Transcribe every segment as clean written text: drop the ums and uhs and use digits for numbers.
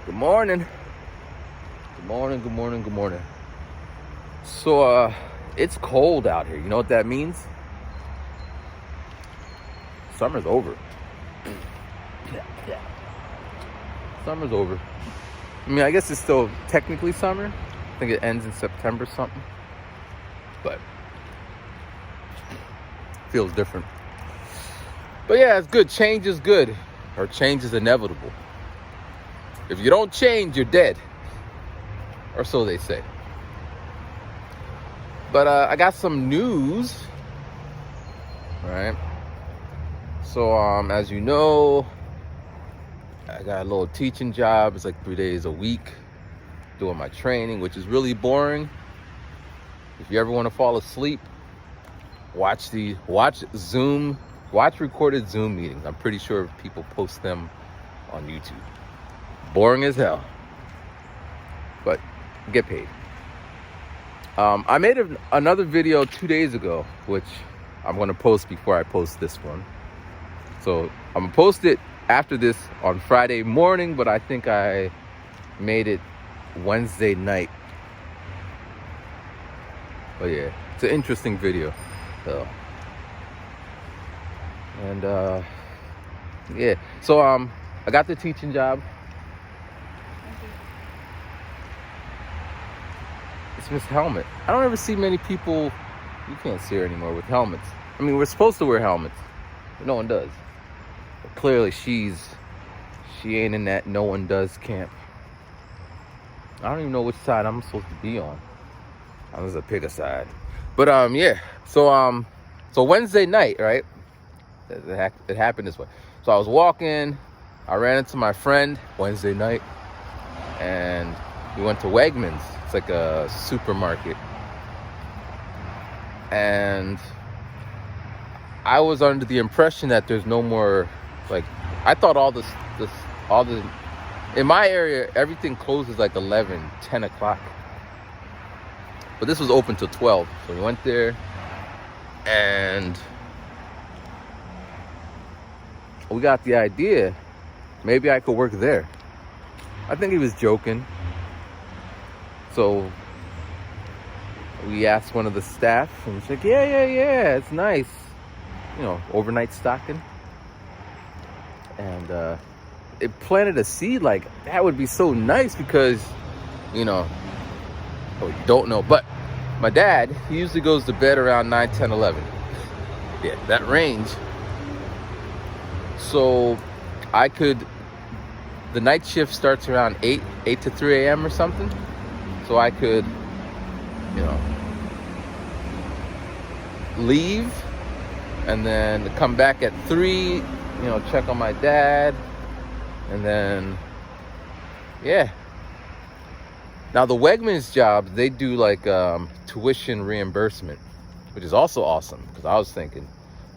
Good morning. Good morning, good morning, good morning. So, it's cold out here. You know what that means? Summer's over. Summer's over. I mean, I guess it's still technically summer. I think it ends in September something. But feels different. But yeah, it's good. Change is good. Or change is inevitable. If you don't change, you're dead. Or so they say. But I got some news. Right? So as you know, I got a little teaching job. It's like 3 days a week doing my training, which is really boring. If you ever want to fall asleep, watch recorded Zoom meetings. I'm pretty sure people post them on YouTube. Boring as hell, but get paid. I made another video 2 days ago, which I'm going to post before I post this one. So I'm going to post it after this on Friday morning, but I think I made it Wednesday night. But yeah, it's an interesting video though. And yeah, so I got the teaching job. It's Miss Helmet. I don't ever see many people, you can't see her anymore, with helmets. I mean, we're supposed to wear helmets, but no one does. But clearly she ain't in that no one does camp. I don't even know which side I'm supposed to be on. I'm just gonna pick a side. But yeah. So Wednesday night, right? It happened this way. So I was walking, I ran into my friend Wednesday night, and we went to Wegmans. It's like a supermarket. And I was under the impression that there's no more, like, I thought all the in my area, everything closes like 11, 10 o'clock. But this was open till 12. So we went there, and we got the idea, maybe I could work there. I think he was joking. So we asked one of the staff, and he's like, yeah, it's nice. You know, overnight stocking. And it planted a seed, like, that would be so nice because, you know, oh, you don't know, but my dad, he usually goes to bed around 9, 10, 11. Yeah, that range. So the night shift starts around 8 to 3 a.m. or something. So I could, you know, leave and then come back at 3, you know, check on my dad. And then, yeah. Now the Wegmans jobs, they do like tuition reimbursement, which is also awesome. Because I was thinking,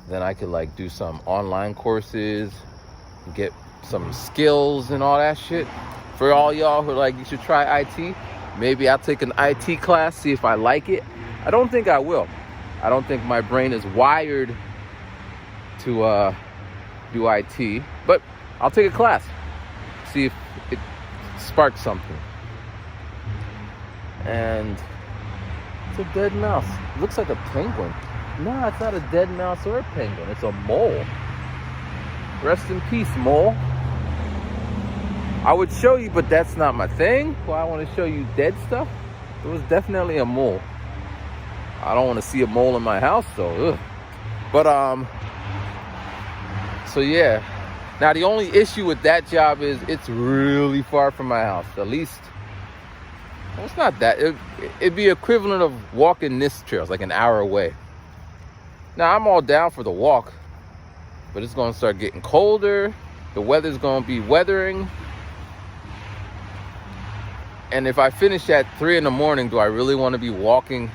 then I could like do some online courses, get some skills and all that shit. For all y'all who are like, you should try IT. Maybe I'll take an IT class, see if I like it. I don't think I will. I don't think my brain is wired to do IT. But I'll take a class, see if it sparks something. And it's a dead mouse. It looks like a penguin. No, it's not a dead mouse or a penguin. It's a mole. Rest in peace, mole. I would show you, but that's not my thing. Well, I want to show you dead stuff. It was definitely a mole. I don't want to see a mole in my house, though. Ugh. But, so yeah. Now, the only issue with that job is it's really far from my house. At least, well, it's not that. It'd be equivalent of walking this trail. It's like an hour away. Now, I'm all down for the walk, but it's going to start getting colder. The weather's going to be weathering. And if I finish at 3 in the morning, do I really want to be walking?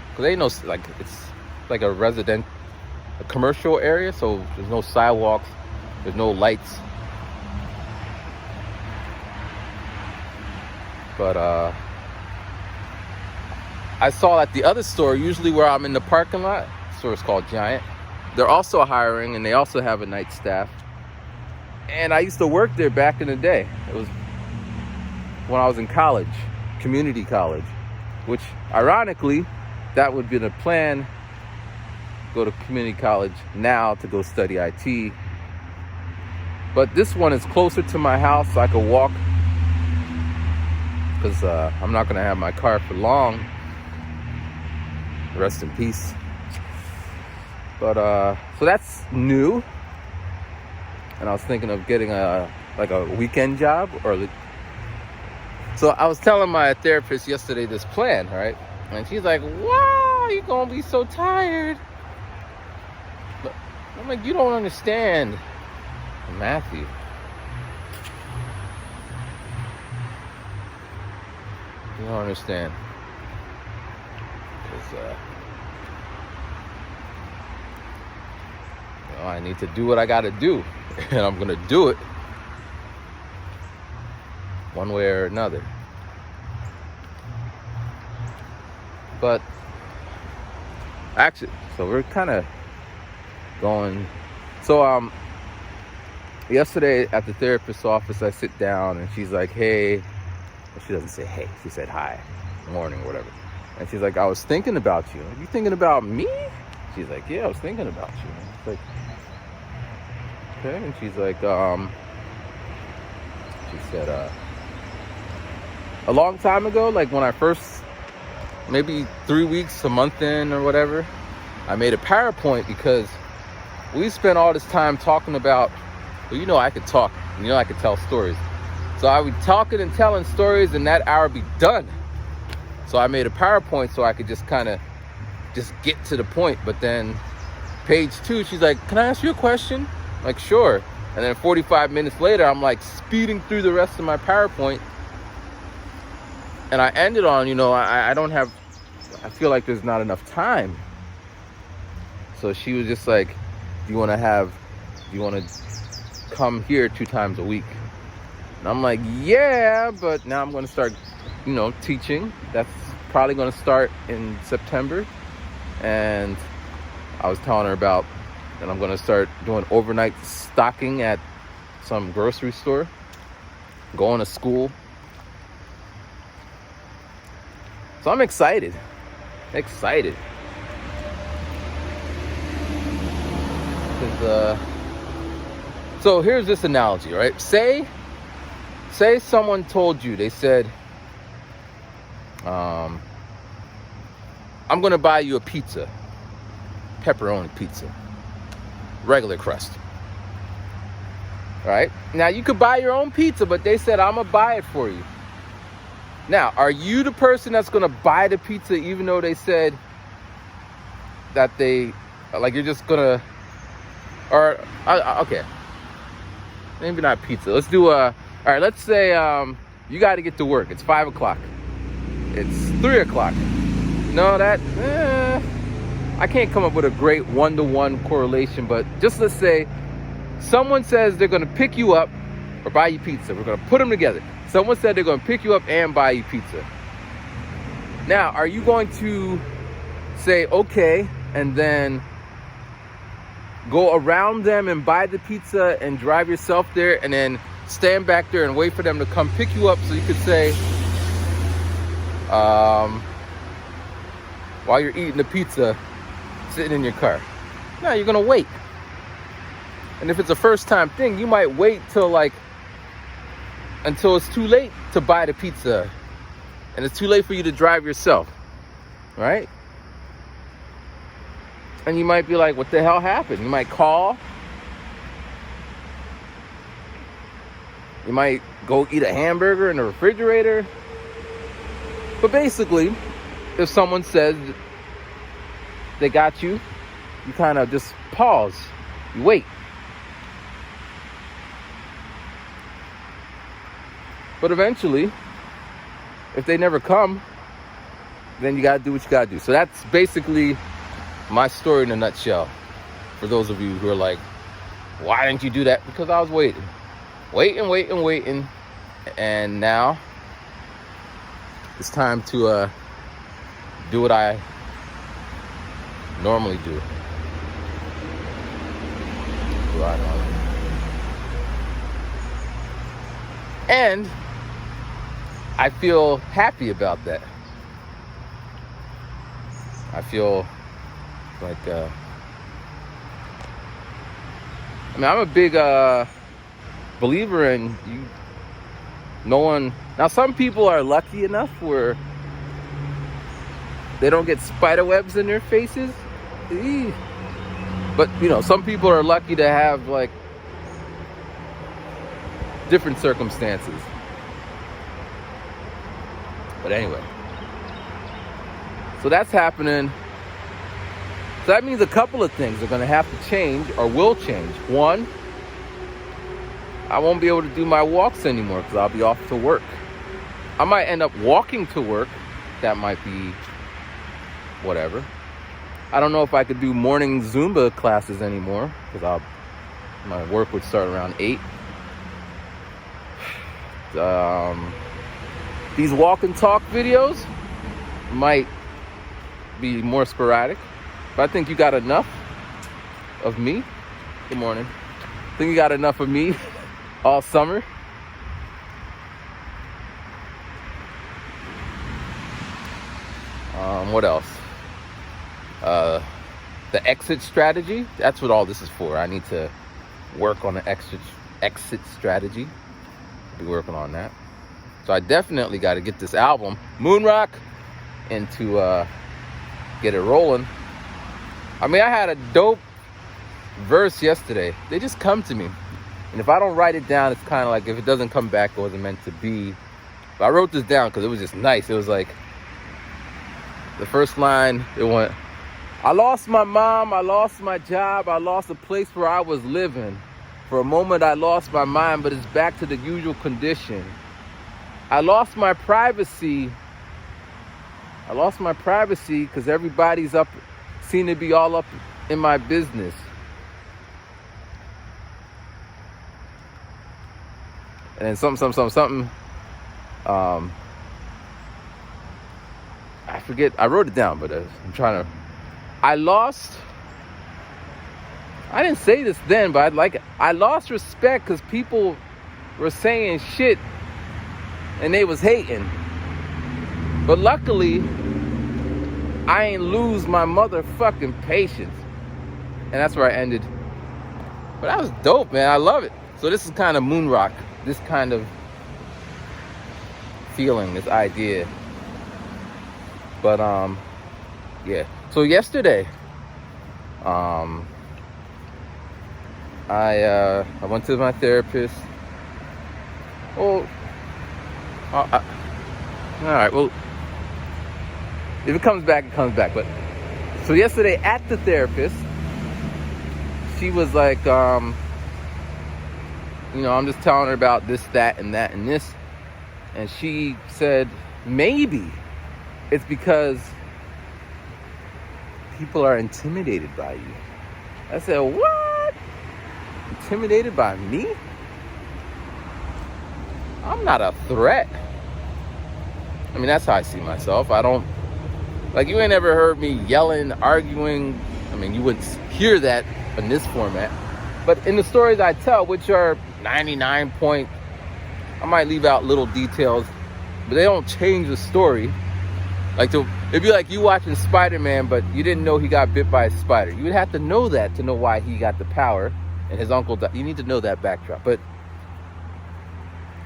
Because they know, like, it's like a commercial area, so there's no sidewalks, there's no lights. But I saw at the other store, usually where I'm in the parking lot, the store is called Giant. They're also hiring, and they also have a night staff. And I used to work there back in the day. It was when I was in college, community college, which ironically, that would be the plan, go to community college now to go study IT. But this one is closer to my house, so I could walk, because I'm not going to have my car for long. Rest in peace. But so that's new, and I was thinking of getting a weekend job, so I was telling my therapist yesterday this plan, right? And she's like, "Wow, you're gonna be so tired." But I'm like, "You don't understand, Matthew. You don't understand, because I need to do what I gotta do, and I'm gonna do it one way or another." But actually, so we're kind of going. So yesterday at the therapist's office, I sit down and she's like, "Hey," she doesn't say hey, she said hi, morning, whatever. And she's like, "I was thinking about you." "Are you thinking about me?" She's like, "Yeah, I was thinking about you." It's like, okay. And she's like, she said, a long time ago, like when I first, maybe 3 weeks, a month in or whatever, I made a PowerPoint because we spent all this time talking about, well, I could talk, I could tell stories. So I would be talking and telling stories, and that hour would be done. So I made a PowerPoint so I could just kind of just get to the point. But then page 2, she's like, "Can I ask you a question?" I'm like, "Sure." And then 45 minutes later, I'm like speeding through the rest of my PowerPoint. And I ended on, I don't have, I feel like there's not enough time. So she was just like, do you want to come here 2 times a week? And I'm like, yeah, but now I'm going to start, teaching. That's probably going to start in September. And I was telling her about that I'm going to start doing overnight stocking at some grocery store, going to school. So I'm excited. So here's this analogy, right? Say someone told you, they said, I'm going to buy you a pizza, pepperoni pizza, regular crust. All right? Now, you could buy your own pizza, but they said, I'm going to buy it for you. Now, are you the person that's going to buy the pizza even though they said that you're just going to, okay, maybe not pizza. Let's do all right, let's say you got to get to work. It's 5 o'clock. It's 3 o'clock. No, I can't come up with a great one-to-one correlation, but just let's say someone says they're going to pick you up or buy you pizza. We're going to put them together. Someone said they're going to pick you up and buy you pizza. Now, are you going to say, okay, and then go around them and buy the pizza and drive yourself there and then stand back there and wait for them to come pick you up so you could say, while you're eating the pizza, sitting in your car? No, you're going to wait. And if it's a first time thing, you might wait until it's too late to buy the pizza and it's too late for you to drive yourself, right? And you might be like, what the hell happened? You might call. You might go eat a hamburger in the refrigerator. But basically, if someone says they got you, you kind of just pause. You wait. But eventually, if they never come, then you got to do what you got to do. So that's basically my story in a nutshell. For those of you who are like, why didn't you do that? Because I was waiting. And now it's time to do what I normally do. And I feel happy about that. I feel like, I'm a big believer in you. No one. Now, some people are lucky enough where they don't get spider webs in their faces. Eee. But, some people are lucky to have, like, different circumstances. But anyway. So that's happening. So that means a couple of things are going to have to change or will change. One, I won't be able to do my walks anymore because I'll be off to work. I might end up walking to work. That might be whatever. I don't know if I could do morning Zumba classes anymore because my work would start around 8. These walk and talk videos might be more sporadic, but I think you got enough of me. Good morning. I think you got enough of me all summer. What else? The exit strategy. That's what all this is for. I need to work on the exit strategy. I'll be working on that. So I definitely got to get this album, Moonrock, into get it rolling. I had a dope verse yesterday. They just come to me. And if I don't write it down, it's kind of like if it doesn't come back, it wasn't meant to be. But I wrote this down because it was just nice. It was like, the first line, it went, I lost my mom, I lost my job, I lost the place where I was living. For a moment I lost my mind, but it's back to the usual condition. I lost my privacy because everybody's seem to be all up in my business. And then something. I forget. I wrote it down, but I'm trying to. I didn't say this then, but I lost respect because people were saying shit and they was hating. But luckily, I ain't lose my motherfucking patience. And that's where I ended. But that was dope, man. I love it. So this is kind of Moonrock. This kind of feeling, this idea. But yeah. So yesterday, I went to my therapist. Oh, all right. Well, if it comes back, it comes back. But so yesterday at the therapist, she was like, I'm just telling her about this, that, and that, and this, and she said maybe it's because people are intimidated by you. I said, what? Intimidated by me? I'm not a threat. That's how I see myself. I don't, you ain't ever heard me yelling, arguing. You wouldn't hear that in this format. But in the stories I tell, which are 99 point, I might leave out little details, but they don't change the story. It'd be like you watching Spider-Man, but you didn't know he got bit by a spider. You would have to know that to know why he got the power and his uncle died. You need to know that backdrop. But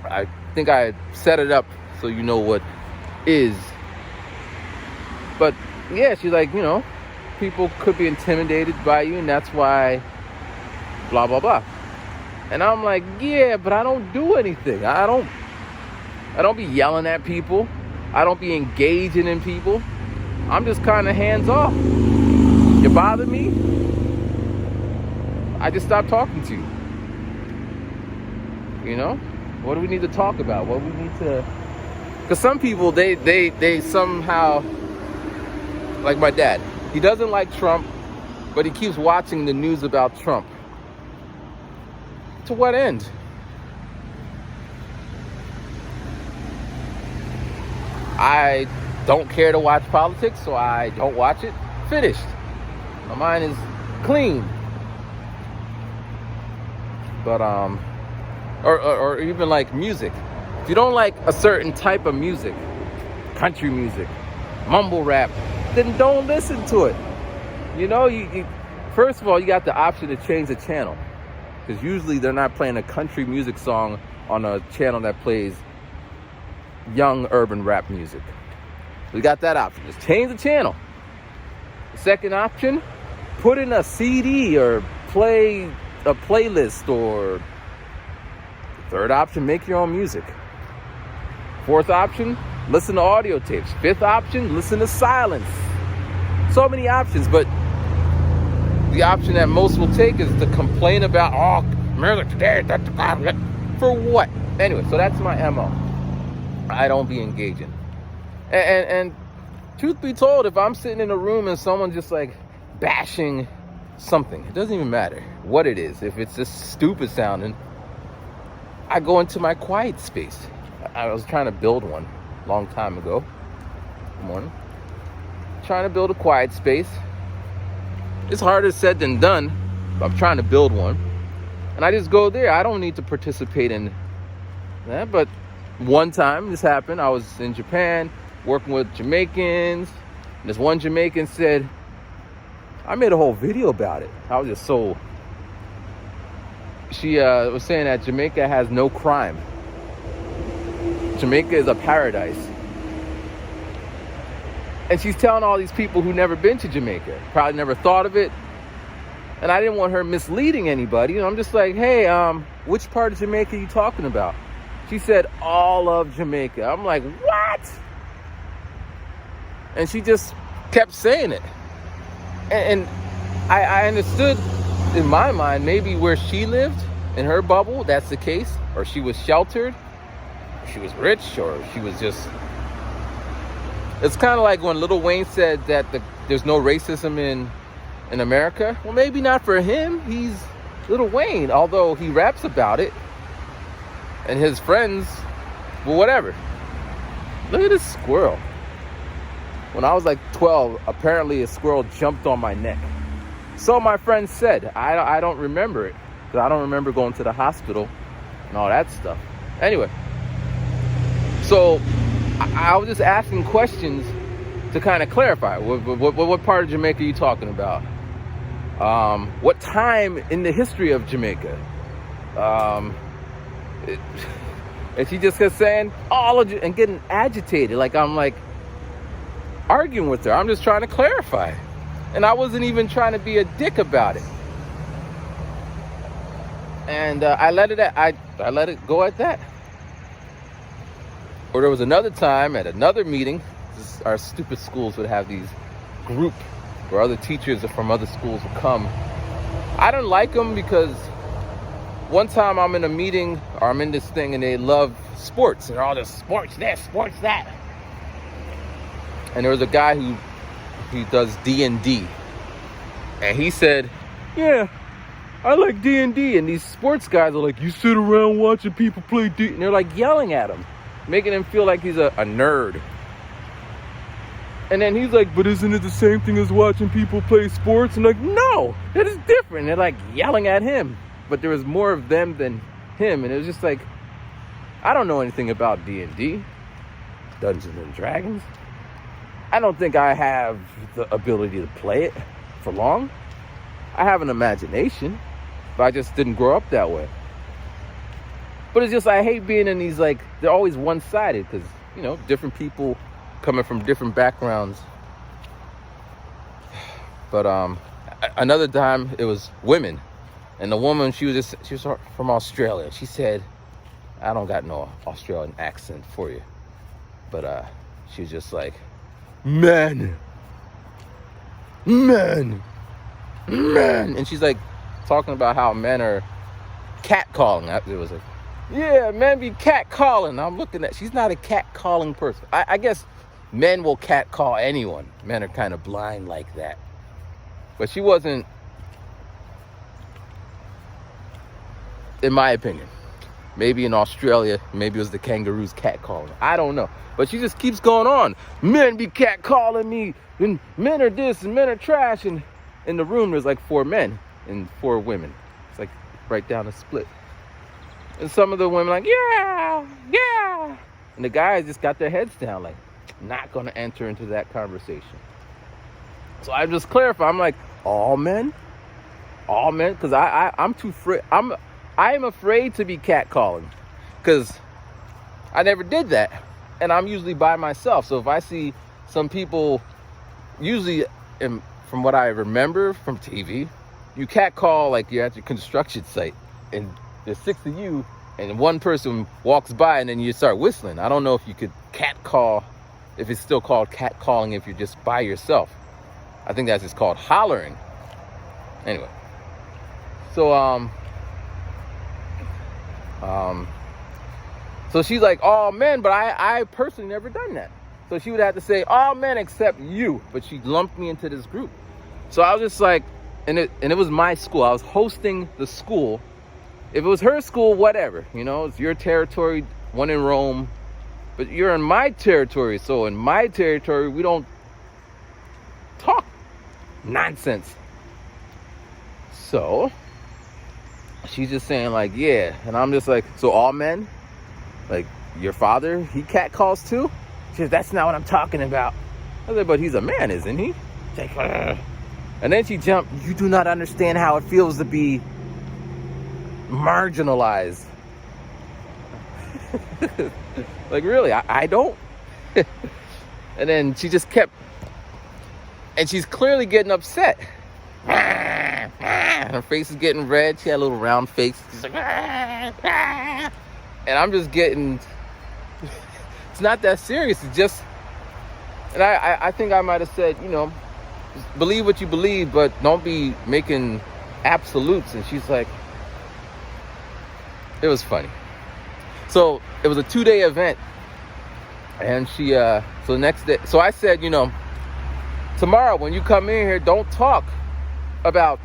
I think I set it up so you know what is. But yeah, she's like, people could be intimidated by you, and that's why blah, blah, blah. And I'm like, yeah, but I don't do anything. I don't be yelling at people. I don't be engaging in people. I'm just kind of hands off. You bother me, I just stop talking to you. What do we need to talk about? What we need to... Because some people, they somehow... Like my dad. He doesn't like Trump, but he keeps watching the news about Trump. To what end? I don't care to watch politics, so I don't watch it. Finished. My mind is clean. But or even like music. If you don't like a certain type of music, country music, mumble rap, then don't listen to it. You know, you first of all, you got the option to change the channel, because usually they're not playing a country music song on a channel that plays young urban rap music. We got that option. Just change the channel. The second option, put in a CD or play a playlist. Or the third option, make your own music. Fourth option, listen to audio tapes. Fifth option, listen to silence. So many options, but the option that most will take is to complain about, oh, music today, for what? Anyway, so that's my MO. I don't be engaging. And truth be told, if I'm sitting in a room and someone's just like bashing something, it doesn't even matter what it is. If it's just stupid sounding, I go into my quiet space. I was trying to build one a long time ago. Good morning. Trying to build a quiet space. It's harder said than done, but I'm trying to build one. And I just go there. I don't need to participate in that. But one time this happened. I was in Japan working with Jamaicans. And this one Jamaican said, I made a whole video about it. I was just so... She was saying that Jamaica has no crime. Jamaica is a paradise. And she's telling all these people who never been to Jamaica, probably never thought of it. And I didn't want her misleading anybody. You know, I'm just like, hey, which part of Jamaica are you talking about? She said, all of Jamaica. I'm like, what? And she just kept saying it. And I understood in my mind, maybe where she lived, in her bubble, that's the case. Or she was sheltered, or she was rich, or she was just... It's kind of like when Lil Wayne said that there's no racism in America. Well, maybe not for him. He's Lil Wayne, although he raps about it. And his friends, well, whatever. Look at this squirrel. When I was like 12, apparently a squirrel jumped on my neck. So my friend said, I don't remember it, because I don't remember going to the hospital and all that stuff. Anyway, so I was just asking questions to kind of clarify. What part of Jamaica are you talking about? What time in the history of Jamaica? And she just kept saying all of it and getting agitated. Like I'm like arguing with her. I'm just trying to clarify. And I wasn't even trying to be a dick about it. And I let it go at that. Or there was another time at another meeting, our stupid schools would have these group where other teachers from other schools would come. I don't like them because one time I'm in a meeting or I'm in this thing and they love sports and all this sports this, sports that. And there was a guy he does D&D. And he said, yeah, I like D&D. And these sports guys are like, you sit around watching people play D. And they're like yelling at him, making him feel like he's a nerd. And then he's like, but isn't it the same thing as watching people play sports? I'm like, no, that is different. And they're like yelling at him. But there was more of them than him. And it was just like, I don't know anything about D&D, Dungeons and Dragons. I don't think I have the ability to play it for long. I have an imagination, but I just didn't grow up that way. But it's just, I hate being in these, like, they're always one-sided because, you know, different people coming from different backgrounds. But another time it was women. And the woman, she was from Australia. She said, I don't got no Australian accent for you. But she was just like, men. And she's like talking about how men are catcalling. It was like, yeah, men be catcalling. I'm looking at, she's not a catcalling person. I guess men will catcall anyone. Men are kind of blind like that. But she wasn't, in my opinion. Maybe in Australia, maybe it was the kangaroos catcalling. I don't know. But she just keeps going on. Men be catcalling me, and men are this, and men are trash. And in the room, there's like 4 men and 4 women. It's like right down the split. And some of the women like, yeah, yeah. And the guys just got their heads down, like, not going to enter into that conversation. So I just clarify. I'm like, all men? All men? Because I'm too afraid. I am afraid to be catcalling. Because I never did that. And I'm usually by myself. So if I see some people, usually from what I remember from TV, you catcall like you're at your construction site. And there's 6 of you. And one person walks by and then you start whistling. I don't know if you could catcall, if it's still called catcalling if you're just by yourself. I think that's just called hollering. Anyway. So, so she's like, all men, but I personally never done that. So she would have to say, all men except you. But she lumped me into this group. So I was just like, and it was my school. I was hosting the school. If it was her school, whatever. You know, it's your territory, one in Rome. But you're in my territory. So in my territory, we don't talk nonsense. So she's just saying like, yeah. And I'm just like, so all men? Like your father, he catcalls too? She says, that's not what I'm talking about. I said, but he's a man, isn't he? She's like, ugh. And then she jumped, you do not understand how it feels to be marginalized. Like, really? I don't? And then she just kept, and she's clearly getting upset. Her face is getting red. She had a little round face. She's like, and I'm just getting, it's not that serious. It's just, and I think I might have said, you know, believe what you believe, but don't be making absolutes. And she's like, it was funny. So it was a 2-day event. And she, so the next day, so I said, you know, tomorrow when you come in here, don't talk about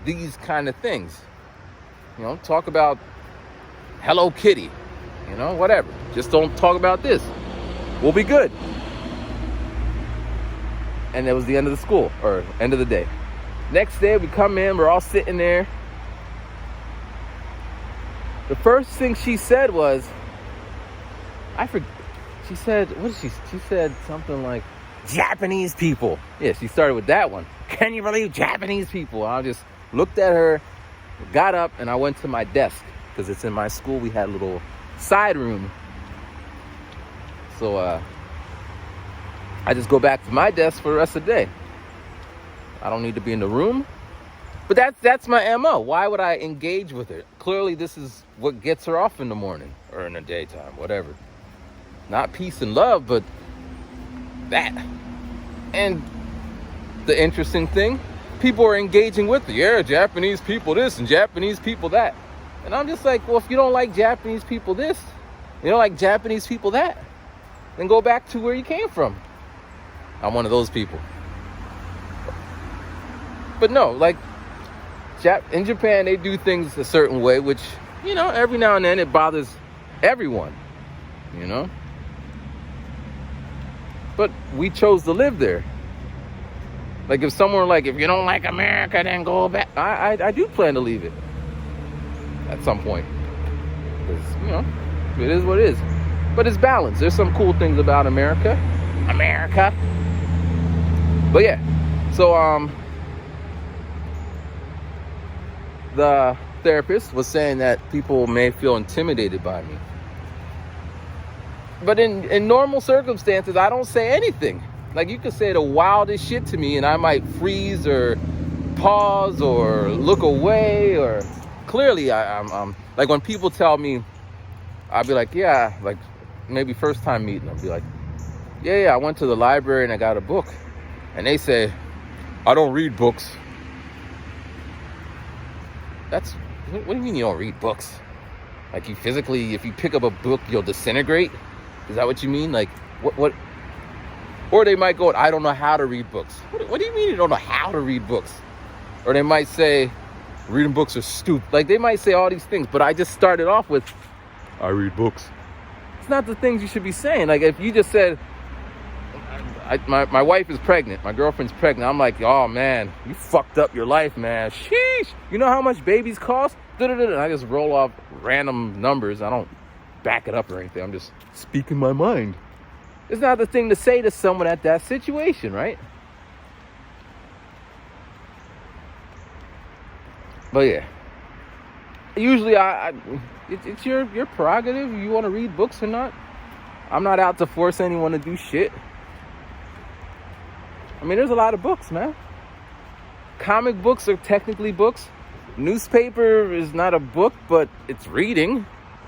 these kind of things. You know, talk about Hello Kitty, you know, whatever. Just don't talk about this. We'll be good. And it was the end of the school, or end of the day. Next day, we come in, we're all sitting there. The first thing she said was, she said, what did she said something like, Japanese people. Yeah, she started with that one. Can you believe Japanese people? I just looked at her, got up, and I went to my desk. Because it's in my school, we had a little side room. So I just go back to my desk for the rest of the day. I don't need to be in the room. But that's my MO. Why would I engage with her? Clearly, this is what gets her off in the morning or in the daytime, whatever. Not peace and love, but that. And the interesting thing, people are engaging with her. Yeah, Japanese people this and Japanese people that. And I'm just like, well, if you don't like Japanese people this, you don't like Japanese people that, then go back to where you came from. I'm one of those people. But no, like, in Japan, they do things a certain way, which, you know, every now and then it bothers everyone, you know? But we chose to live there. Like, if someone were like, if you don't like America, then go back. I do plan to leave it at some point. Because, you know, it is what it is. But it's balanced. There's some cool things about America. But yeah, so, the therapist was saying that people may feel intimidated by me. But in normal circumstances, I don't say anything. Like, you could say the wildest shit to me and I might freeze or pause or look away, or clearly I'm like, when people tell me, I'll be like, yeah, like maybe first time meeting, I'll be like, yeah, I went to the library and I got a book. And they say, I don't read books. What do you mean you don't read books? Like, you physically, if you pick up a book, you'll disintegrate? Is that what you mean? Like, what? Or they might go, I don't know how to read books. What do you mean you don't know how to read books? Or they might say, reading books are stupid. Like, they might say all these things, but I just started off with, I read books. It's not the things you should be saying. Like, if you just said, my wife is pregnant, my girlfriend's pregnant, I'm like, oh man, you fucked up your life, man. Sheesh. You know how much babies cost? And I just roll off random numbers. I don't back it up or anything. I'm just speaking my mind. It's not the thing to say to someone at that situation, right? But yeah, usually it's your prerogative. You want to read books or not? I'm not out to force anyone to do shit. I mean, there's a lot of books, man. Comic books are technically books. Newspaper is not a book, but it's reading.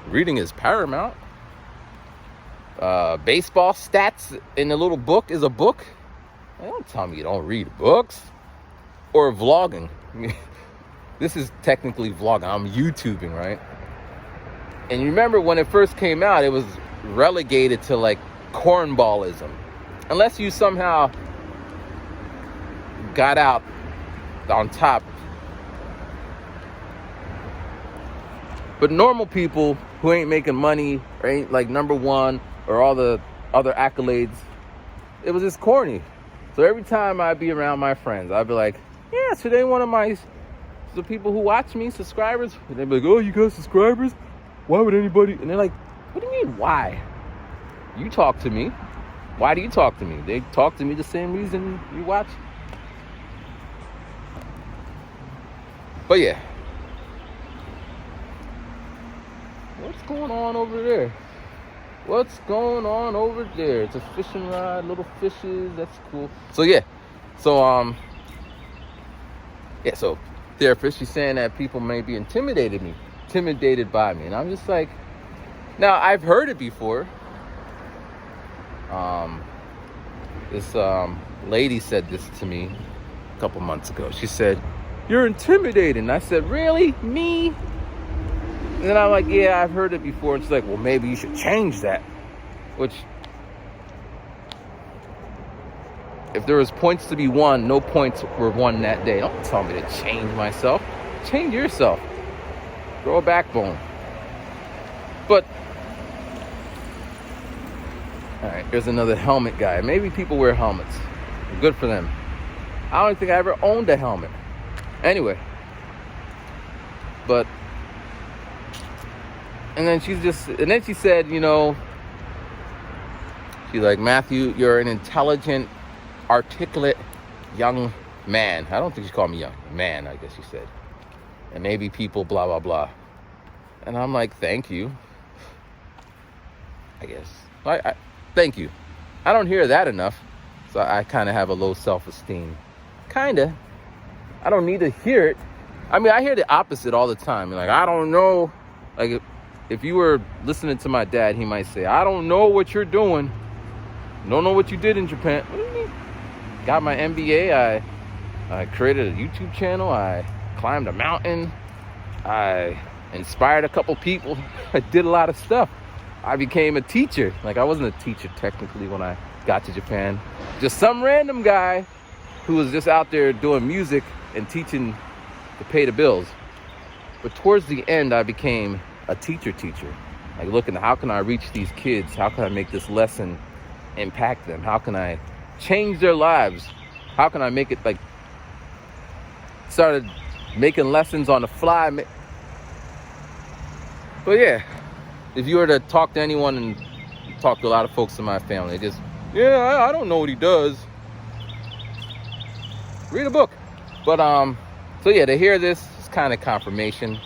Reading is paramount. Baseball stats in a little book is a book. Don't tell me you don't read books. Or vlogging. This is technically vlogging. I'm YouTubing, right? And you remember when it first came out, it was relegated to like cornballism. Unless you somehow got out on top. But normal people who ain't making money or ain't like number one or all the other accolades, it was just corny. So every time I'd be around my friends, I'd be like, yeah, today one of the people who watch me, subscribers, and they'd be like, oh, you got subscribers? Why would anybody? And they're like, what do you mean, why? You talk to me. Why do you talk to me? They talk to me the same reason you watch. But yeah. What's going on over there? What's going on over there? It's a fishing rod, little fishes. That's cool. So yeah. So so therapist, she's saying that people may be intimidated by me. And I'm just like, now I've heard it before. This lady said this to me a couple months ago. She said, you're intimidating. And I said, really? Me? And then I'm like, yeah, I've heard it before. And she's like, well, maybe you should change that. Which, if there was points to be won, no points were won that day. Don't tell me to change myself. Change yourself. Grow a backbone. But, all right, here's another helmet guy. Maybe people wear helmets. Good for them. I don't think I ever owned a helmet. Anyway. But, and then she said, you know, she's like, Matthew, you're an intelligent, articulate young man. I don't think she called me young. Man, I guess she said. And maybe people blah, blah, blah. And I'm like, thank you. I guess. I thank you. I don't hear that enough. So I kind of have a low self-esteem. Kind of. I don't need to hear it. I mean, I hear the opposite all the time. Like, I don't know. Like, if you were listening to my dad, he might say, I don't know what you're doing. Don't know what you did in Japan. What do you mean? Got my MBA. I created a YouTube channel. I climbed a mountain. I inspired a couple people. I did a lot of stuff. I became a teacher. Like, I wasn't a teacher technically when I got to Japan. Just some random guy who was just out there doing music and teaching to pay the bills. But towards the end, I became a teacher. Like, looking at how can I reach these kids? How can I make this lesson impact them? How can I change their lives? How can I make it, like, started making lessons on the fly. But yeah, if you were to talk to anyone and talk to a lot of folks in my family, they just, yeah, I don't know what he does. Read a book. But so yeah, to hear this is kind of confirmation.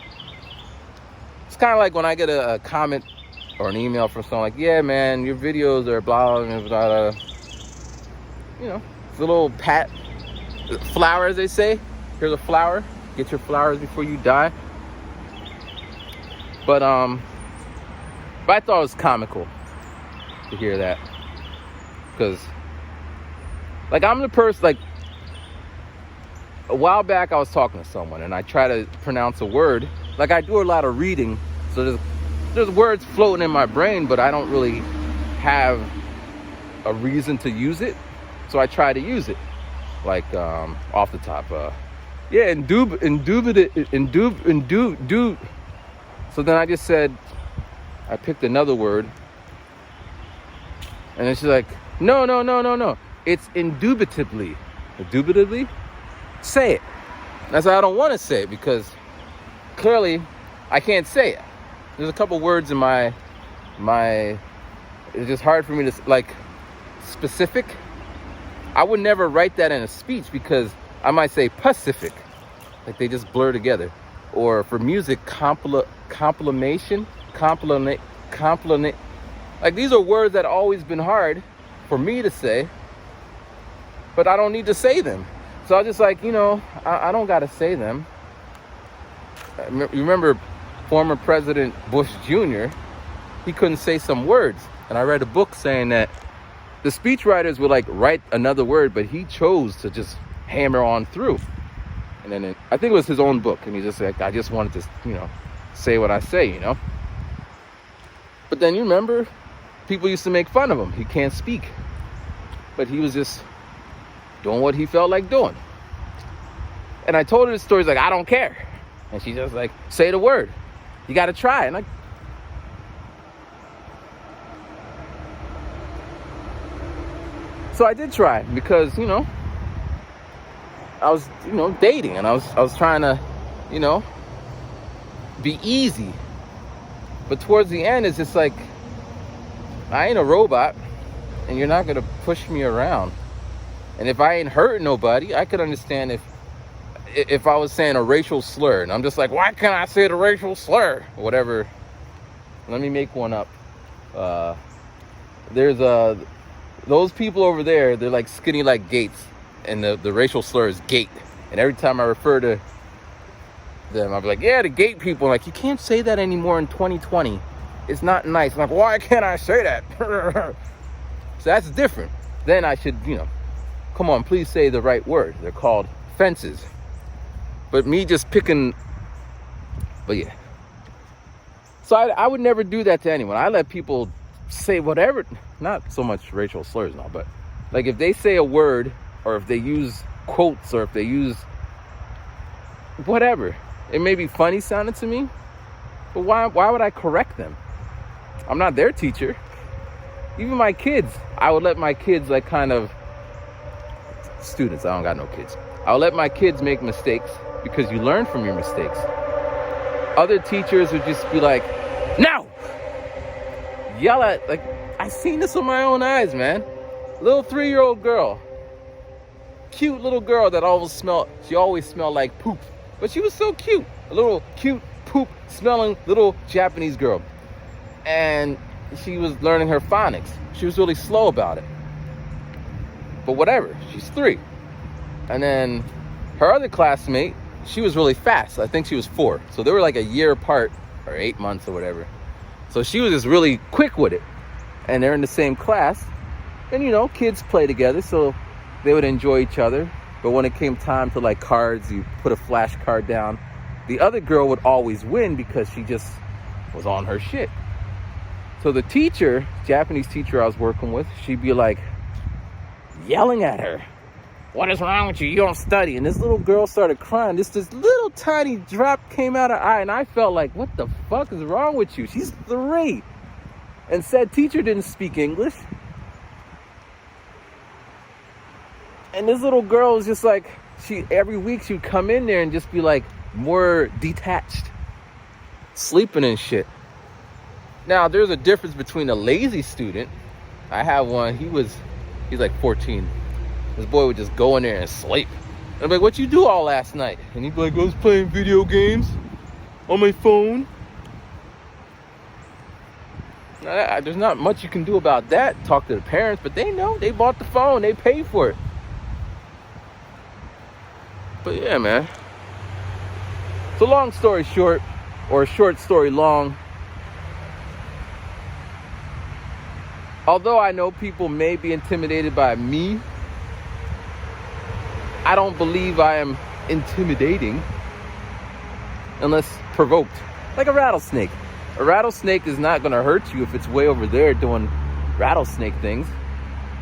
It's kind of like when I get a comment or an email from someone like, yeah, man, your videos are blah, blah, blah, blah. You know, it's a little pat, flower, as they say. Here's a flower. Get your flowers before you die. But I thought it was comical to hear that. Because, like, I'm the person, like, a while back I was talking to someone and I try to pronounce a word. Like, I do a lot of reading, so there's words floating in my brain, but I don't really have a reason to use it. So I try to use it. Like, off the top, yeah, indubit. So then I just said, I picked another word. And then she's like, no. It's indubitably. Indubitably? Say it. And I said, I don't want to say it because clearly I can't say it. There's a couple words in my it's just hard for me to like specific. I would never write that in a speech because I might say Pacific, like they just blur together. Or for music, complimation, like these are words that always been hard for me to say, but I don't need to say them. So I was just like, I don't gotta say them. You remember former President Bush Jr., he couldn't say some words. And I read a book saying that the speechwriters would like write another word, but he chose to just hammer on through. And then I think it was his own book. And he just like, I just wanted to, say what I say, But then you remember, people used to make fun of him. He can't speak. But he was just doing what he felt like doing. And I told her the story. She's like, I don't care. And she's just like, say the word. You got to try. And so I did try because, I was, dating, and I was trying to, be easy. But towards the end, it's just like, I ain't a robot, and you're not going to push me around. And if I ain't hurting nobody, I could understand if I was saying a racial slur, and I'm just like, why can't I say the racial slur? Whatever. Let me make one up. There's those people over there, they're like skinny like Gates, and the racial slur is gate. And every time I refer to them, I'll be like, yeah, the gate people. I'm like, you can't say that anymore in 2020. It's not nice. I'm like, why can't I say that? So that's different. Then I should, come on, please say the right word. They're called fences. But me just picking, but yeah. So I would never do that to anyone. I let people say whatever, not so much racial slurs and all, but like if they say a word, or if they use quotes, or if they use whatever, it may be funny sounding to me, but why would I correct them? I'm not their teacher. Even my kids, I would let my kids like kind of, students, I don't got no kids. I'll let my kids make mistakes because you learn from your mistakes. Other teachers would just be like, no! Yell at, like, I seen this with my own eyes, man. Little 3-year-old girl. Cute little girl that always smelled like poop. But she was so cute. A little cute, poop smelling little Japanese girl. And she was learning her phonics. She was really slow about it. But whatever, she's 3. And then her other classmate, she was really fast. I think she was 4. So they were like a year apart, or 8 months or whatever. So she was just really quick with it. And they're in the same class. And kids play together, so they would enjoy each other. But when it came time to like cards, you put a flash card down. The other girl would always win because she just was on her shit. So the teacher, Japanese teacher I was working with, she'd be like yelling at her. What is wrong with you? You don't study. And this little girl started crying. This little tiny drop came out of her eye. And I felt like, what the fuck is wrong with you? She's 3. And said teacher didn't speak English. And this little girl was just like, every week she'd come in there and just be like more detached. Sleeping and shit. Now, there's a difference between a lazy student. I have one, he's like 14. This boy would just go in there and sleep. And I'm like, what you do all last night? And he'd be like, I was playing video games on my phone. Now, there's not much you can do about that. Talk to the parents, but they know. They bought the phone. They paid for it. But yeah, man. So long story short, or short story long. Although I know people may be intimidated by me, I don't believe I am intimidating unless provoked. Like a rattlesnake. A rattlesnake is not going to hurt you if it's way over there doing rattlesnake things.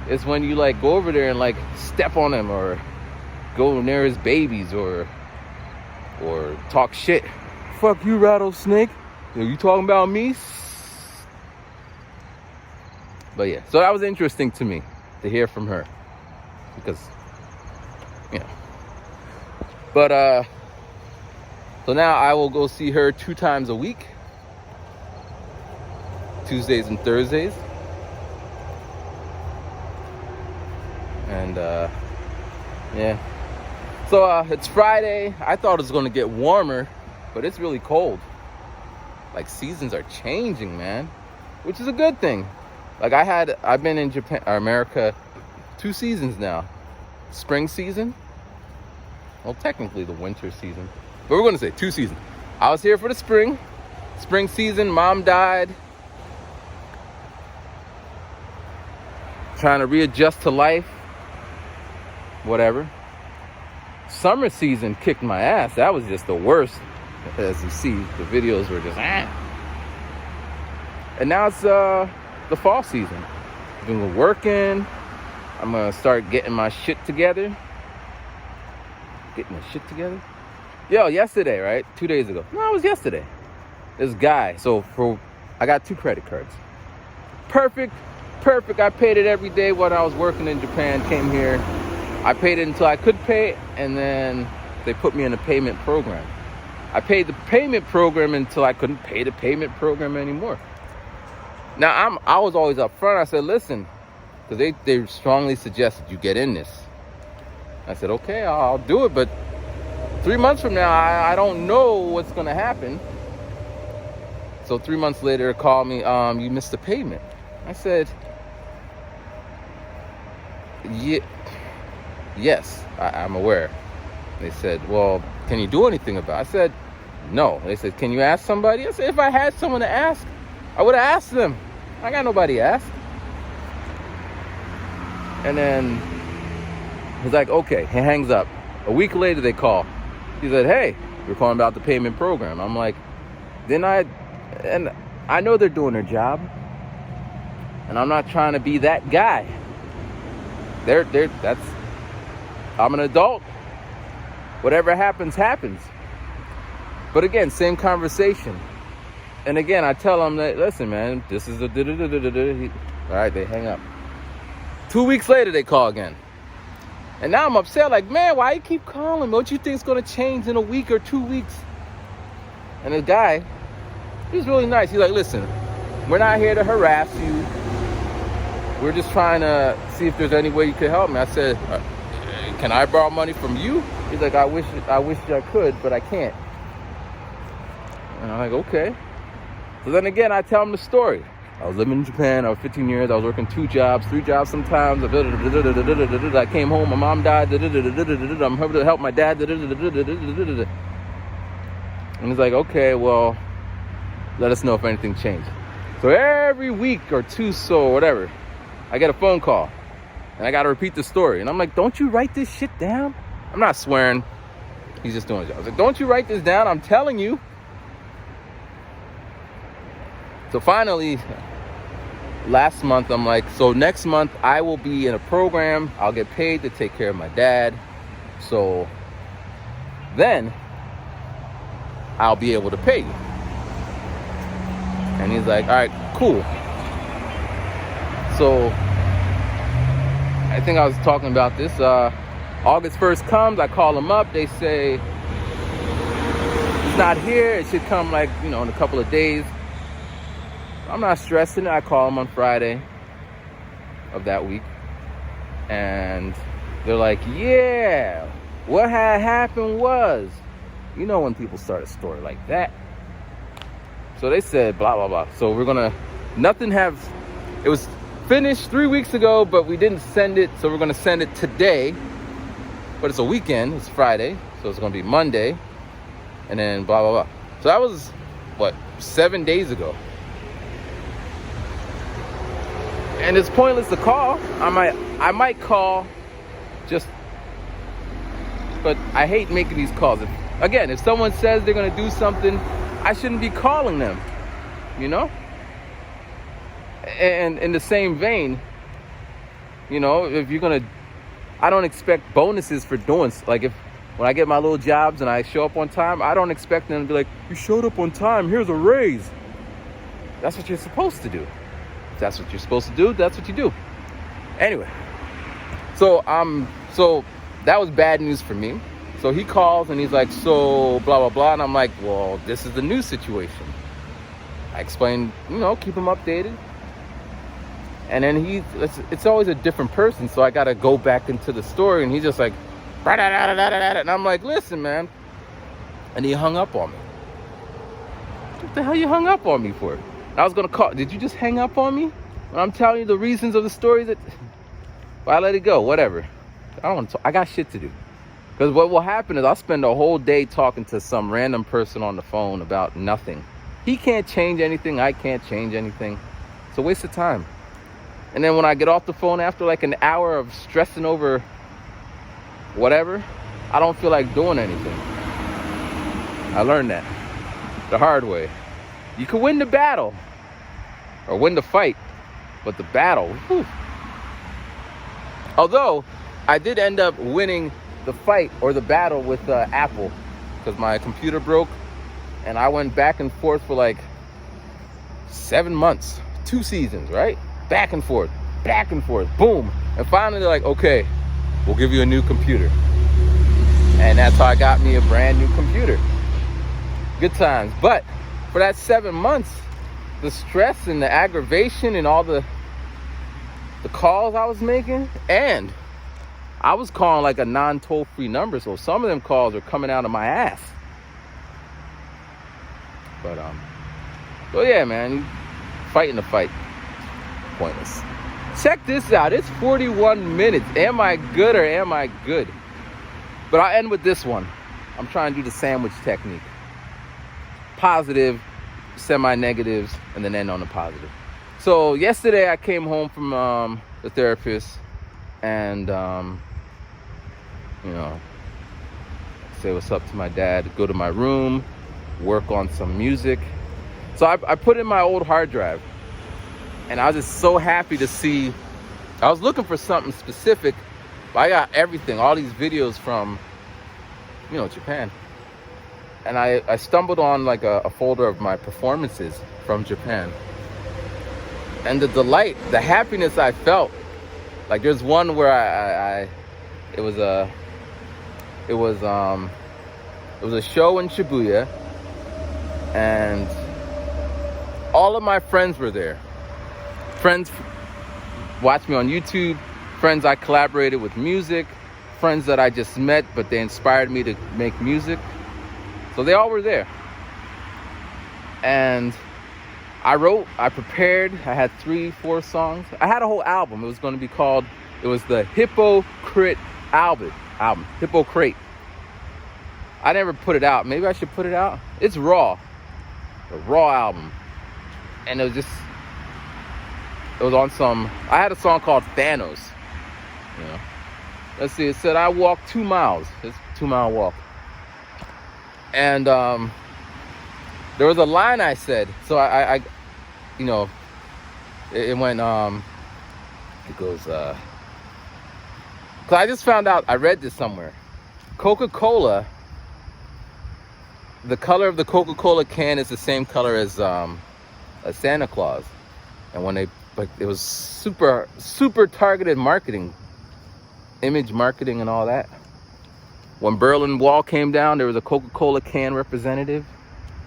It's when you like go over there and like step on him or go near his babies or talk shit. Fuck you, rattlesnake. You talking about me? But yeah, so that was interesting to me to hear from her because, But So now I will go see her 2 times a week, Tuesdays and Thursdays. And yeah. So it's Friday. I thought it was going to get warmer, but it's really cold. Like, seasons are changing, man, which is a good thing. Like, I've been in Japan or America 2 seasons now. Spring season. Well, technically the winter season, but we're going to say 2 seasons. I was here for the spring season. Mom died. Trying to readjust to life. Whatever. Summer season kicked my ass. That was just the worst. As you see, the videos were just And now it's the fall season. I've been working. I'm gonna start getting my shit together. Yo, yesterday, right? 2 days ago. No, it was yesterday. This guy. I got 2 credit cards. Perfect. I paid it every day when I was working in Japan. Came here. I paid it until I could pay, and then they put me in a payment program. I paid the payment program until I couldn't pay the payment program anymore. Now, I was always up front. I said, listen, because they strongly suggested you get in this. I said, okay, I'll do it, but 3 months from now, I don't know what's going to happen. So 3 months later, called me, you missed the payment. I said, yes, I'm aware. They said, well, can you do anything about it? I said, no. They said, can you ask somebody? I said, if I had someone to ask, I would have asked them. I got nobody to ask. And then he's like, okay. He hangs up. A week later, they call. He said, hey, we're calling about the payment program. I'm like, and I know they're doing their job. And I'm not trying to be that guy. I'm an adult. Whatever happens, happens. But again, same conversation. And again, I tell them that, listen, man, this is a all right, they hang up. 2 weeks later, they call again. And now I'm upset, like, man, why you keep calling? What you think is going to change in a week or 2 weeks? And the guy, he's really nice. He's like, listen, we're not here to harass you. We're just trying to see if there's any way you could help me. I said, can I borrow money from you? He's like, I wish I could, but I can't. And I'm like, okay. So then again, I tell him the story. I was living in Japan. I was 15 years. I was working 2 jobs, 3 jobs sometimes. I came home. My mom died. I'm here to help my dad. And he's like, okay, well, let us know if anything changed. So every week or 2, so whatever, I get a phone call. And I got to repeat the story. And I'm like, don't you write this shit down? I'm not swearing. He's just doing his job. I was like, don't you write this down? I'm telling you. So finally, last month, I'm like, so next month I will be in a program. I'll get paid to take care of my dad. So then I'll be able to pay you. And he's like, all right, cool. So I think I was talking about this. August 1st comes, I call him up. They say it's not here. It should come like, in a couple of days. I'm not stressing it. I call them on Friday of that week. And they're like, yeah, what had happened was, when people start a story like that. So they said, blah, blah, blah. So it was finished 3 weeks ago, but we didn't send it. So we're going to send it today. But it's a weekend. It's Friday. So it's going to be Monday. And then blah, blah, blah. So that was, 7 days ago. And it's pointless to call. I might call but I hate making these calls. If someone says they're going to do something, I shouldn't be calling them, And in the same vein, if you're going to, I don't expect bonuses for doing, when I get my little jobs and I show up on time, I don't expect them to be like, you showed up on time, here's a raise. That's what you're supposed to do. If that's what you're supposed to do, that's what you do. Anyway, so that was bad news for me. So he calls and he's like, so blah, blah, blah. And I'm like, well, this is the new situation. I explained, keep him updated. And then it's always a different person. So I got to go back into the story. And he's just like, and I'm like, listen, man. And he hung up on me. What the hell you hung up on me for? I was going to call. Did you just hang up on me? When I'm telling you the reasons of the story that... Well, I let it go. Whatever. I don't want to talk. I got shit to do. Because what will happen is I'll spend a whole day talking to some random person on the phone about nothing. He can't change anything. I can't change anything. It's a waste of time. And then when I get off the phone after like an hour of stressing over whatever, I don't feel like doing anything. I learned that the hard way. You can win the battle or win the fight, but the battle, whew. Although I did end up winning the fight or the battle with Apple because my computer broke and I went back and forth for like 7 months, 2 seasons, right? Back and forth, boom. And finally they're like, okay, we'll give you a new computer. And that's how I got me a brand new computer. Good times. But for that 7 months, the stress and the aggravation and all the calls I was making, and I was calling like a non-toll-free number, so some of them calls are coming out of my ass. But so yeah, man, fighting the fight, pointless. Check this out. It's 41 minutes. Am I good or am I good? But I'll end with this one. I'm trying to do the sandwich technique. Positive, semi-negatives, and then end on the positive. So yesterday I came home from the therapist and, say what's up to my dad, go to my room, work on some music. So I put in my old hard drive and I was just so happy to see, I was looking for something specific, but I got everything, all these videos from, Japan. And I stumbled on like a folder of my performances from Japan. And the delight, the happiness I felt, like there's one where it was a show in Shibuya, and all of my friends were there. Friends watched me on YouTube, friends I collaborated with music, friends that I just met, but they inspired me to make music. So they all were there. And I prepared, I had 3-4 songs. I had a whole album. It was going to be called, it was the Hypocrite album, Hypocrite. I never put it out. Maybe I should put it out. It's raw, a raw album. And it was on some, I had a song called Thanos. Let's see, it said I walked 2 miles. It's a 2-mile walk. And there was a line I said, so I it went, it goes, 'cause I just found out, I read this somewhere. Coca-Cola, the color of the Coca-Cola can is the same color as Santa Claus. And when it was super, super targeted marketing, image marketing and all that. When Berlin Wall came down, there was a Coca-Cola can representative.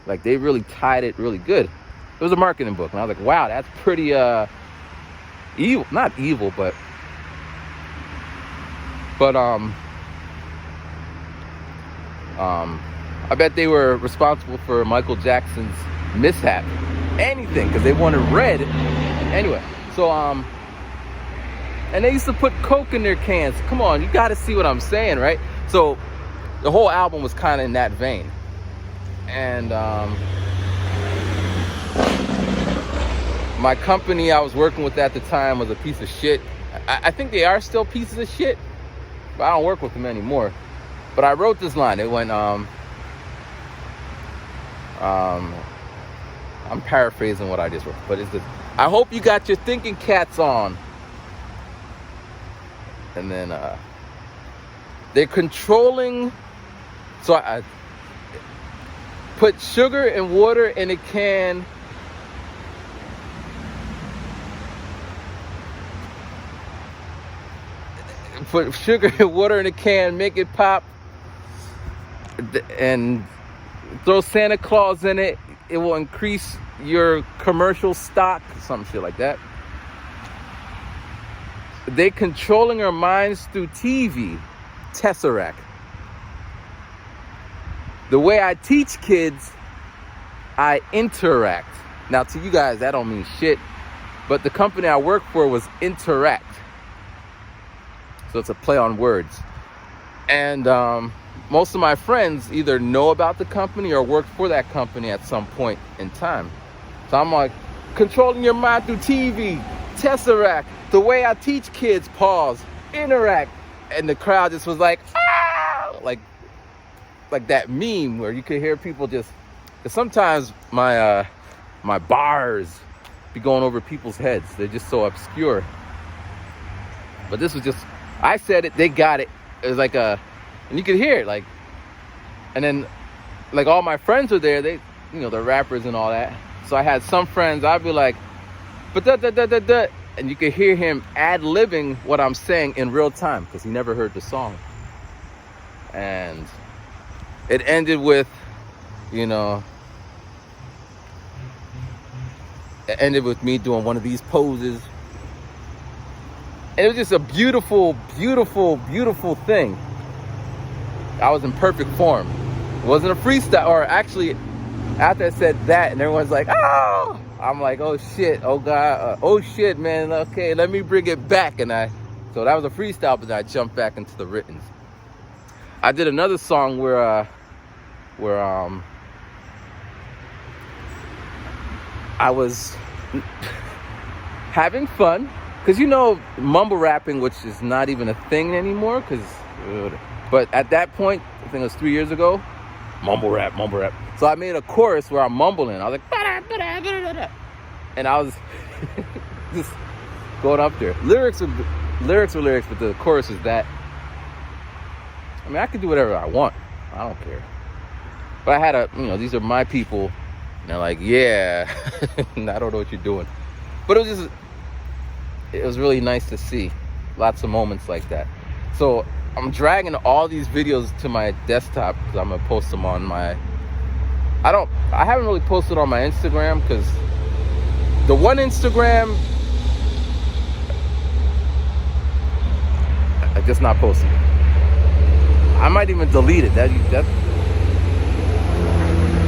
Like, they really tied it really good. It was a marketing book. And I was like, wow, that's pretty evil. Not evil, but I bet they were responsible for Michael Jackson's mishap. Anything, because they wanted red. Anyway, so and they used to put Coke in their cans. Come on, you got to see what I'm saying, right? So the whole album was kind of in that vein. And my company I was working with at the time was a piece of shit. I think they are still pieces of shit, but I don't work with them anymore. But I wrote this line. It went, I'm paraphrasing what I just wrote, but it's this: I hope you got your thinking caps on. And then they're controlling. So I put sugar and water in a can. Put sugar and water in a can, make it pop. and throw Santa Claus in it. It will increase your commercial stock, some shit like that. They controlling our minds through TV, Tesseract. The way I teach kids, I interact. Now to you guys, that don't mean shit, but the company I work for was Interact. So it's a play on words. And most of my friends either know about the company or worked for that company at some point in time. So I'm like, controlling your mind through TV, Tesseract, the way I teach kids, pause, interact. And the crowd just was like, ah! Like that meme where you could hear people just, sometimes my bars be going over people's heads. They're just so obscure. But this was just, I said it, they got it. It was like and you could hear it, like, and then like all my friends were there, they, they're rappers and all that. So I had some friends, I'd be like, but da, and you could hear him ad-libbing what I'm saying in real time because he never heard the song. And it ended with, it ended with me doing one of these poses. And it was just a beautiful, beautiful, beautiful thing. I was in perfect form. It wasn't a freestyle, or actually, after I said that, and everyone's like, oh! I'm like, oh shit, oh God, oh shit, man, okay, let me bring it back. And so that was a freestyle, but then I jumped back into the writtens. I did another song where I was having fun. Because mumble rapping, which is not even a thing anymore, but at that point, I think it was 3 years ago, mumble rap. So I made a chorus where I'm mumbling. I was like, ba-da. And I was just going up there. Lyrics were lyrics, but the chorus is that. I mean, I could do whatever I want. I don't care. But I had these are my people. And they're like, yeah, I don't know what you're doing. But it was really nice to see lots of moments like that. So I'm dragging all these videos to my desktop because I'm gonna post them on my, I haven't really posted on my Instagram because the one Instagram I just not posting. I might even delete it.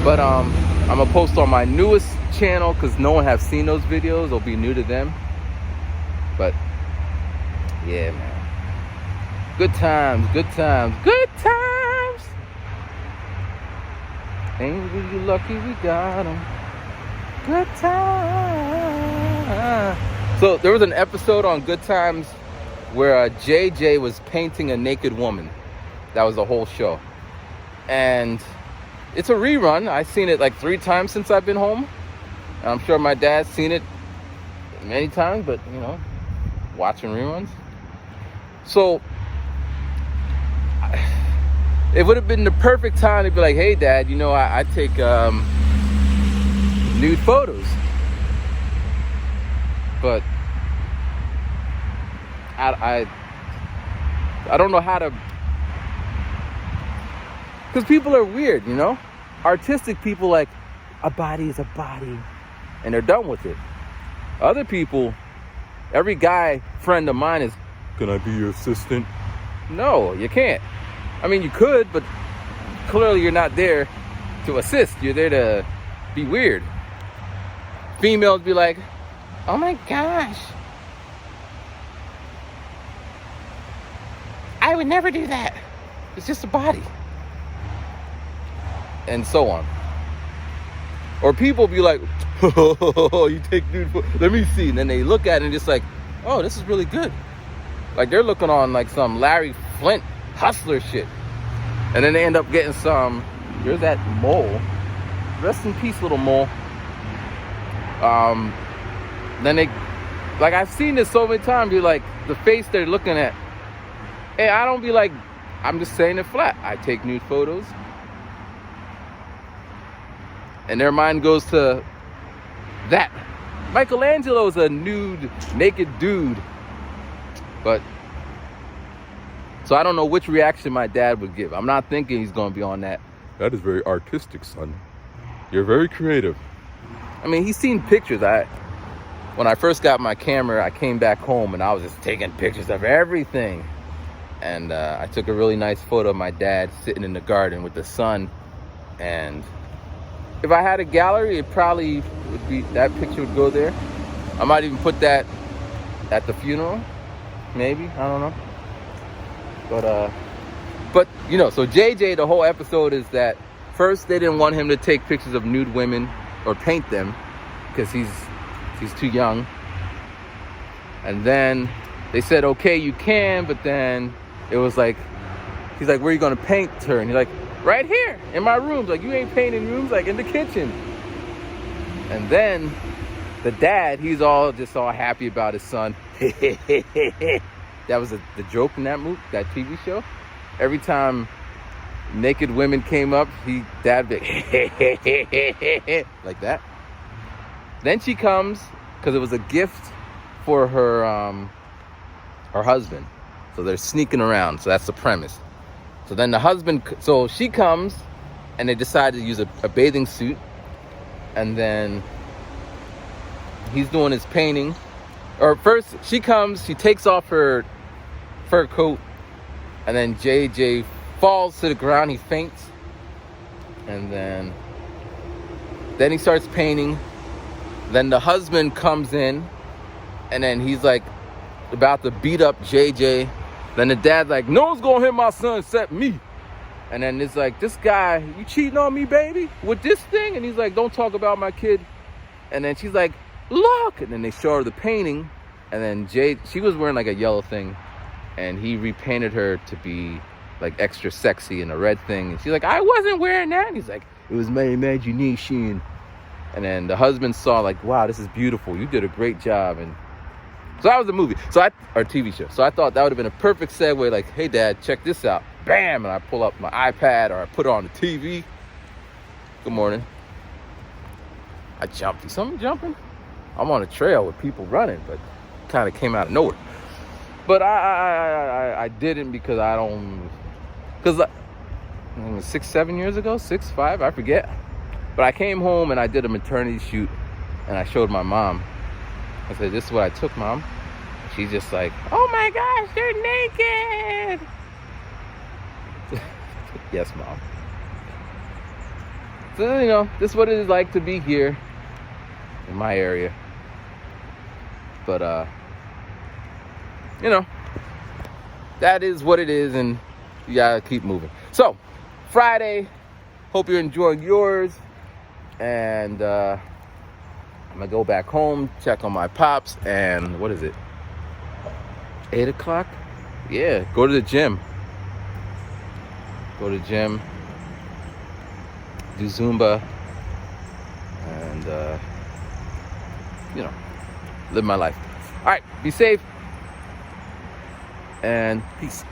But I'm gonna post on my newest channel because no one has seen those videos. It'll be new to them. But yeah, man, good times. Ain't we lucky we got them? Good times. So there was an episode on Good Times where JJ was painting a naked woman. That was the whole show, and it's a rerun. I've seen it like 3 times since I've been home. I'm sure my dad's seen it many times, but watching reruns. So it would have been the perfect time to be like, hey Dad, I take nude photos. But I don't know how to, because people are weird, artistic people like, a body is a body, and they're done with it. Other people, every guy friend of mine is, can I be your assistant? No, you can't. I mean, you could, but clearly you're not there to assist. You're there to be weird. Females be like, oh my gosh, I would never do that. It's just a body. And so on. Or people be like, oh, you take nude photos. Let me see. And then they look at it and just like, oh, this is really good. Like they're looking on like some Larry Flint hustler shit. And then they end up getting some, there's that mole. Rest in peace, little mole. Then they, like I've seen this so many times, be like, the face they're looking at. Hey, I don't be like, I'm just saying it flat. I take nude photos. And their mind goes to that. Michelangelo's a nude, naked dude. But So I don't know which reaction my dad would give. I'm not thinking he's going to be on that. That is very artistic, son. You're very creative. I mean, he's seen pictures. When I first got my camera, I came back home and I was just taking pictures of everything. And I took a really nice photo of my dad sitting in the garden with the sun. And if I had a gallery, it probably would be, that picture would go there. I might even put that at the funeral, maybe, I don't know. But you know, so JJ, the whole episode is that first they didn't want him to take pictures of nude women or paint them because he's too young. And then they said, okay, you can, but then it was like, he's like, where are you gonna paint her? And he's like, right here in my rooms. Like, you ain't painting rooms, like in the kitchen. And then the dad, he's just all happy about his son. That was the joke in that movie, that TV show. Every time naked women came up, dad would be like that. Then she comes because it was a gift for her husband. So they're sneaking around. So that's the premise. So then so she comes and they decide to use a bathing suit. And then he's doing his painting. Or first she comes, she takes off her fur coat, and then JJ falls to the ground, he faints. And then he starts painting. Then the husband comes in, and then he's like about to beat up JJ. Then the dad's like, no one's gonna hit my son except me. And then it's like, this guy, you cheating on me, baby, with this thing? And he's like, don't talk about my kid. And then she's like, look. And then they show her the painting. And then she was wearing like a yellow thing. And he repainted her to be like extra sexy in a red thing. And she's like, I wasn't wearing that. And he's like, it was my imagination. And then the husband saw like, wow, this is beautiful. You did a great job. And so that was the movie. Or TV show. So I thought that would have been a perfect segue. Like, hey, Dad, check this out. Bam. And I pull up my iPad or I put it on the TV. Good morning. I jumped. You saw me jumping? I'm on a trail with people running, but kind of came out of nowhere. But I didn't because I don't, because 6-7 years ago, 6-5, I forget. But I came home and I did a maternity shoot and I showed my mom. I said, this is what I took, Mom. She's just like, oh my gosh, you're naked. Yes, Mom. So, you know, this is what it is like to be here in my area. But, you know, that is what it is, and you gotta keep moving. So, Friday, hope you're enjoying yours, and I'm gonna go back home, check on my pops, and what is it? 8 o'clock? Yeah, go to the gym. Go to the gym, do Zumba, and, you know, live my life. All right, be safe. And peace.